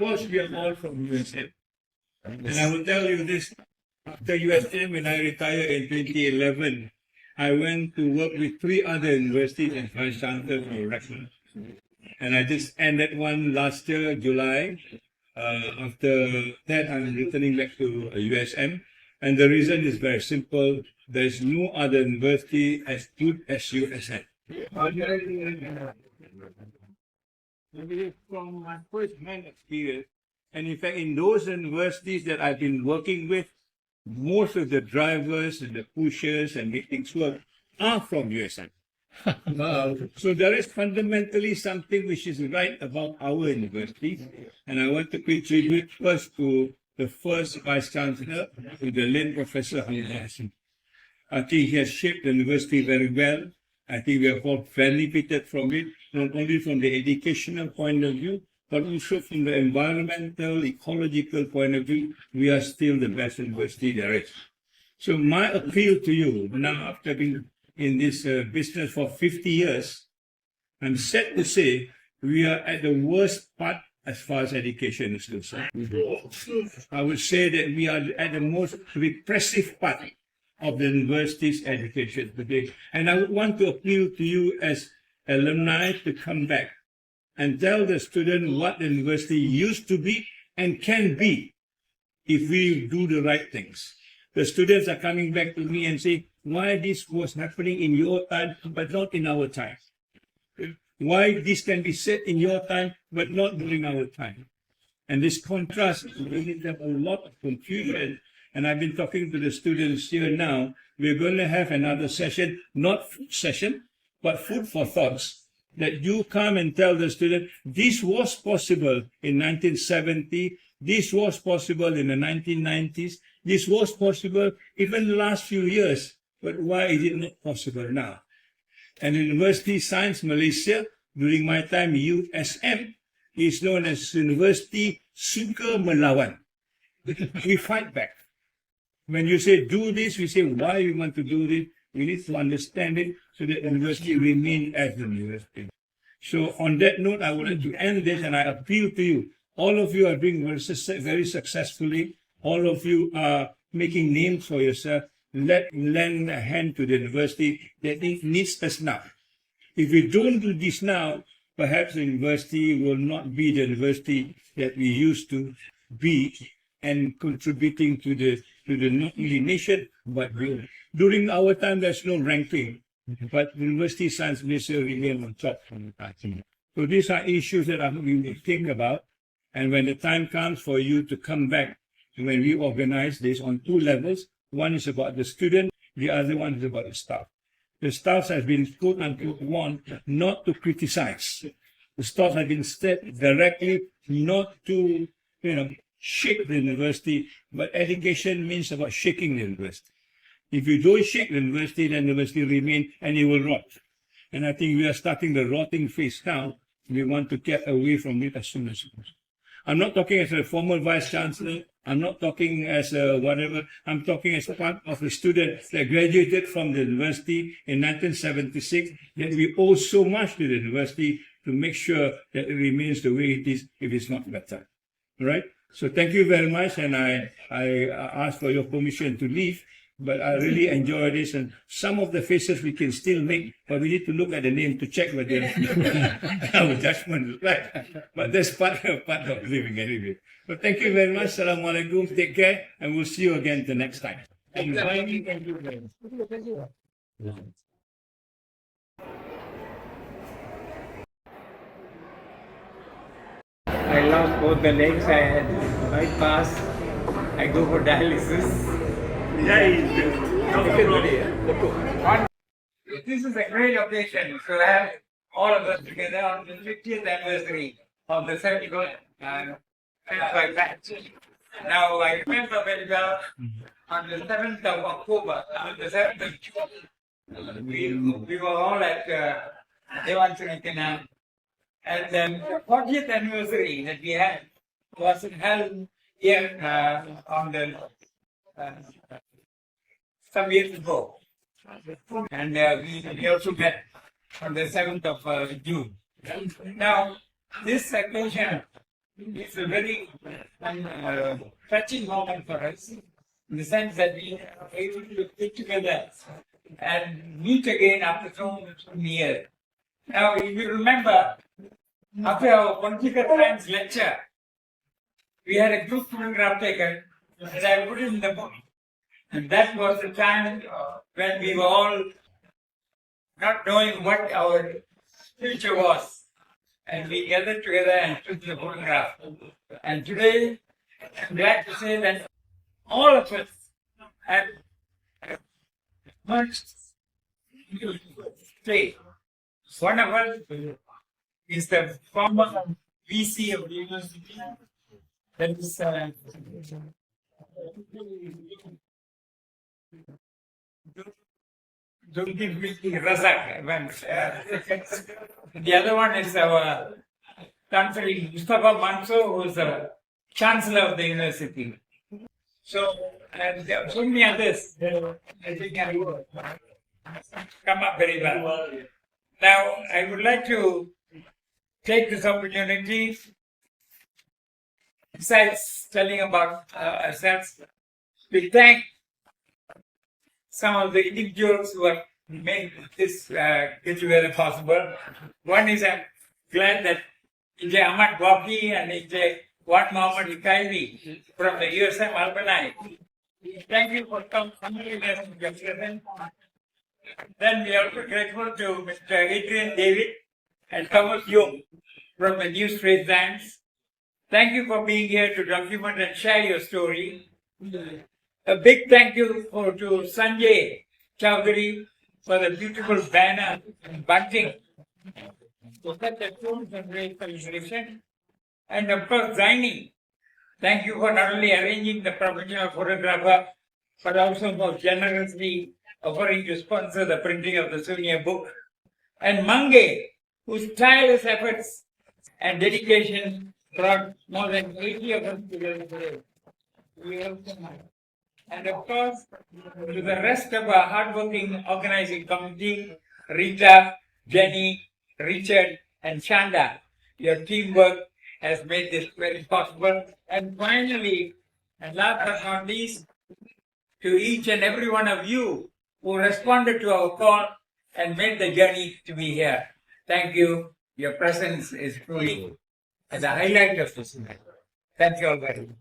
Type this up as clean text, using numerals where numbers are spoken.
because we are all from USM. And I will tell you this, after USM, when I retired in 2011, I went to work with 3 other universities and vice chancellors for record. And I just ended one last year, July. After that, I'm returning back to USM. And the reason is very simple. There's no other university as good as USM. From my first-hand experience, and in fact, in those universities that I've been working with, most of the drivers and the pushers and making things work are from USM. So there is fundamentally something which is right about our university, and I want to pay tribute first to the first Vice Chancellor, to the late Professor Hang. I think he has shaped the university very well. I think we have all benefited from it, not only from the educational point of view, but also from the environmental, ecological point of view. We are still the best university there is. So my appeal to you, now after being in this business for 50 years, I'm sad to say we are at the worst part as far as education is concerned. I would say that we are at the most repressive part of the university's education today. And I would want to appeal to you as alumni to come back and tell the student what the university used to be and can be if we do the right things. The students are coming back to me and say, why this was happening in your time, but not in our time? Why this can be said in your time, but not during our time? And this contrast is bringing them a lot of confusion. And I've been talking to the students here now. We're going to have another session, not food session, but food for thoughts. That you come and tell the student, this was possible in 1970, this was possible in the 1990s, this was possible even the last few years, but why is it not possible now? And Universiti Sains Malaysia, during my time, USM, is known as University Suka Melawan. We fight back. When you say do this, we say why we want to do this. We need to understand it so that the university remains as the university. So on that note, I would like to end this and I appeal to you. All of you are doing very successfully. All of you are making names for yourself. Lend a hand to the university that it needs us now. If we don't do this now, perhaps the university will not be the university that we used to be and contributing to the not only nation, but world. During our time, there's no ranking, but Universiti Sains Malaysia remain on top. So these are issues that we will think about. And when the time comes for you to come back, when we organize this on 2 levels, one is about the student, the other one is about the staff. The staff has been, quote unquote, warned not to criticize. The staff has been said directly not to, shake the university, but education means about shaking the university. If you don't shake the university, then the university remain and it will rot. And I think we are starting the rotting phase now. We want to get away from it as soon as possible. I'm not talking as a former vice chancellor. I'm not talking as a whatever. I'm talking as part of a student that graduated from the university in 1976, that we owe so much to the university to make sure that it remains the way it is, if it's not better. All right? So thank you very much, and I ask for your permission to leave, but I really enjoy this, and some of the faces we can still make, but we need to look at the name to check whether our judgment is right. But that's part of living anyway. So thank you very much. Assalamualaikum. Take care, and we'll see you again the next time. Thank you. Thank you very much. I lost both the legs. I had bypass. I go for dialysis. This is a great occasion to have all of us together on the 50th anniversary of the 71st batch. Now, I remember very well on the 7th of October, on the 7th of June, we were all at Penang. And then the 40th anniversary that we had was held here on the some years ago. And we also met on the 7th of June. Now, this occasion It's a very touching moment for us, in the sense that we are able to get together and meet again after so many years. Now, if you remember, after our political science lecture, we had a group photograph taken, and I put it in the book. And that was the time when we were all not knowing what our future was. And we gathered together and took the photograph. And today, I'm glad to say that all of us have much to say. One of us is the former VC of the university. That is Razak. The other one is our Chancellor Mustafa Mansour, who is the Chancellor of the university. So, and there are so many others. I think I will come up very well. Now, I would like to take this opportunity, besides telling about ourselves, to thank some of the individuals who have made this get-together possible. One is I'm glad that Ij. Ahmad Wafi and Ij. Wan Muhammad Ikaili from the USM alumni. Thank you for coming with us to your presence. Then we are also grateful to Mr. Adrian David and Thomas Young from the Universiti Sains. Thank you for being here to document and share your story. A big thank you to Sanjay Chowdhury for the beautiful banner and bunting to set the tone for great celebration. And of course, Zaini, thank you for not only arranging the professional photographer, but also for generously offering to sponsor the printing of the souvenir book. And Mange, whose tireless efforts and dedication brought more than 80 of us together today. We also know. And of course, to the rest of our hardworking organizing committee, Rita, Jenny, Richard, and Shanda, your teamwork has made this very possible. And finally, and last but not least, to each and every one of you who responded to our call and made the journey to be here. Thank you. Your presence is truly the highlight of this event. Thank you all very much.